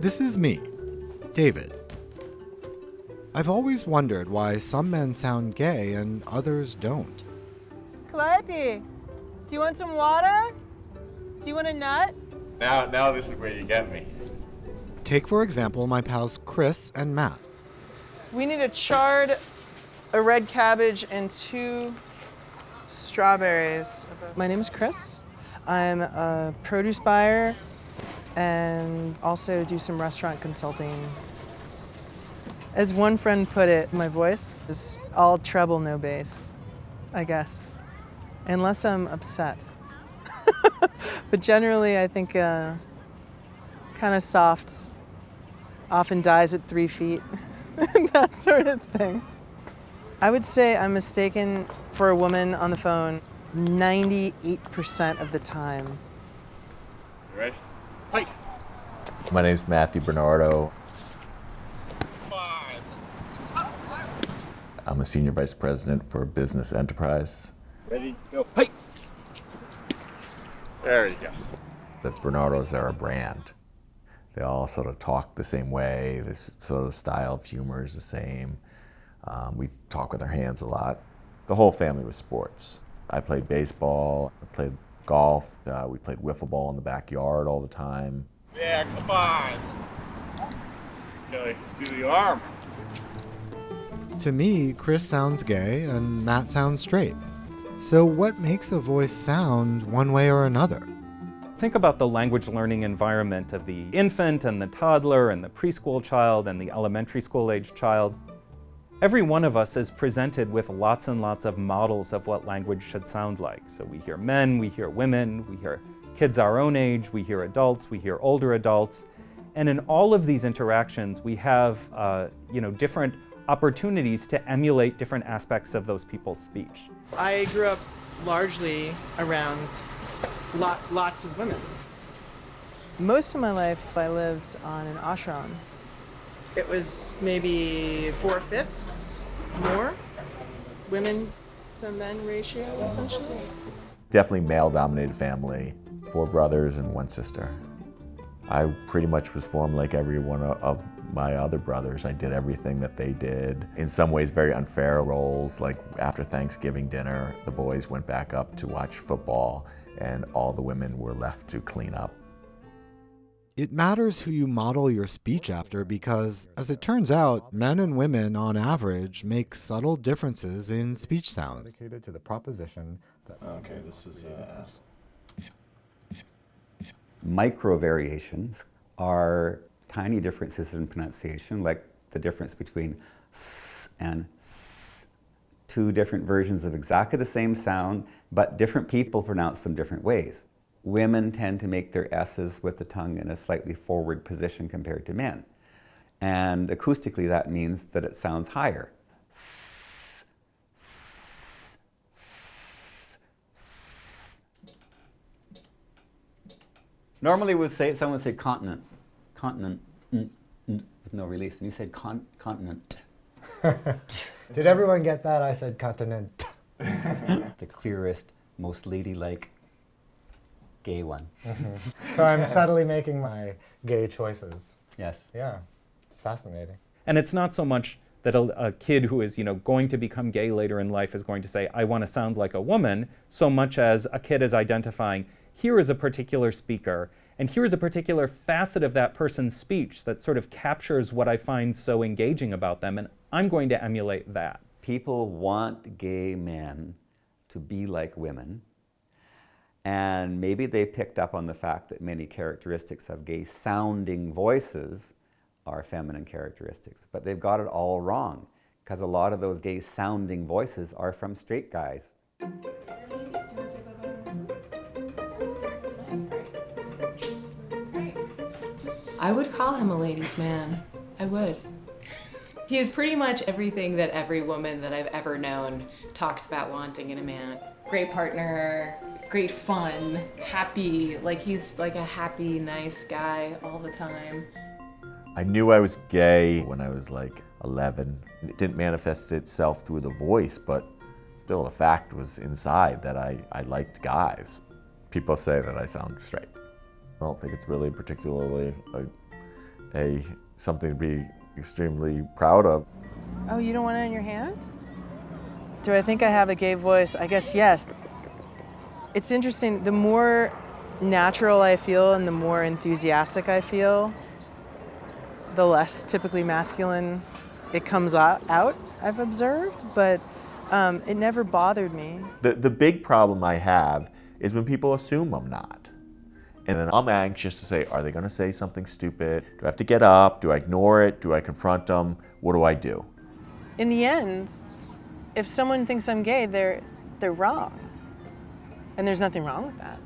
This is me, David. I've always wondered why some men sound gay and others don't. Calliope, do you want some water? Do you want a nut? Now this is where you get me. Take, for example, my pals Chris and Matt. We need a red cabbage, and 2 strawberries. My name is Chris. I'm a produce buyer and also do some restaurant consulting. As one friend put it, my voice is all treble, no bass, I guess, unless I'm upset. But generally, I think kind of soft, often dies at 3 feet, that sort of thing. I would say I'm mistaken for a woman on the phone 98% of the time. You ready? Hey! My name's Matthew Bernardo. 5. I'm a senior vice president for business enterprise. Ready, go. Hey! There you go. The Bernardos are a brand. They all sort of talk the same way. This sort of style of humor is the same. We talk with our hands a lot. The whole family was sports. I played baseball, I played golf, we played wiffle ball in the backyard all the time. Yeah, come on. Let's do the arm. To me, Chris sounds gay and Matt sounds straight. So what makes a voice sound one way or another? Think about the language learning environment of the infant and the toddler and the preschool child and the elementary school age child. Every one of us is presented with lots and lots of models of what language should sound like. So we hear men, we hear women, we hear kids our own age, we hear adults, we hear older adults. And in all of these interactions, we have different opportunities to emulate different aspects of those people's speech. I grew up largely around lots of women. Most of my life I lived on an ashram. It was maybe 4/5 more women to men ratio, essentially. Definitely male-dominated family, 4 brothers and 1 sister. I pretty much was formed like every one of my other brothers. I did everything that they did. In some ways, very unfair roles, like after Thanksgiving dinner, the boys went back up to watch football, and all the women were left to clean up. It matters who you model your speech after because, as it turns out, men and women, on average, make subtle differences in speech sounds. Dedicated to the proposition that Okay, this is Micro variations are tiny differences in pronunciation, like the difference between s and s. 2 different versions of exactly the same sound, but different people pronounce them different ways. Women tend to make their s's with the tongue in a slightly forward position compared to men. And acoustically, that means that it sounds higher. S, s, s, s. Normally, someone would say continent, with no release, and you said continent. Did everyone get that? I said continent. The clearest, most ladylike gay one. So I'm subtly making my gay choices. Yes. Yeah, it's fascinating. And it's not so much that a kid who is going to become gay later in life is going to say, I want to sound like a woman, so much as a kid is identifying, here is a particular speaker, and here is a particular facet of that person's speech that sort of captures what I find so engaging about them, and I'm going to emulate that. People want gay men to be like women, and maybe they picked up on the fact that many characteristics of gay-sounding voices are feminine characteristics, but they've got it all wrong, because a lot of those gay-sounding voices are from straight guys. I would call him a ladies' man. I would. He is pretty much everything that every woman that I've ever known talks about wanting in a man. Great partner, great fun, happy, like he's like a happy, nice guy all the time. I knew I was gay when I was like 11. It didn't manifest itself through the voice, but still the fact was inside that I liked guys. People say that I sound straight. I don't think it's really particularly something to be extremely proud of. Oh, you don't want it in your hand? Do I think I have a gay voice? I guess yes. It's interesting, the more natural I feel and the more enthusiastic I feel, the less typically masculine it comes out, I've observed, but it never bothered me. The big problem I have is when people assume I'm not. And then I'm anxious to say, are they gonna say something stupid? Do I have to get up? Do I ignore it? Do I confront them? What do I do? In the end, if someone thinks I'm gay, they're wrong. And there's nothing wrong with that.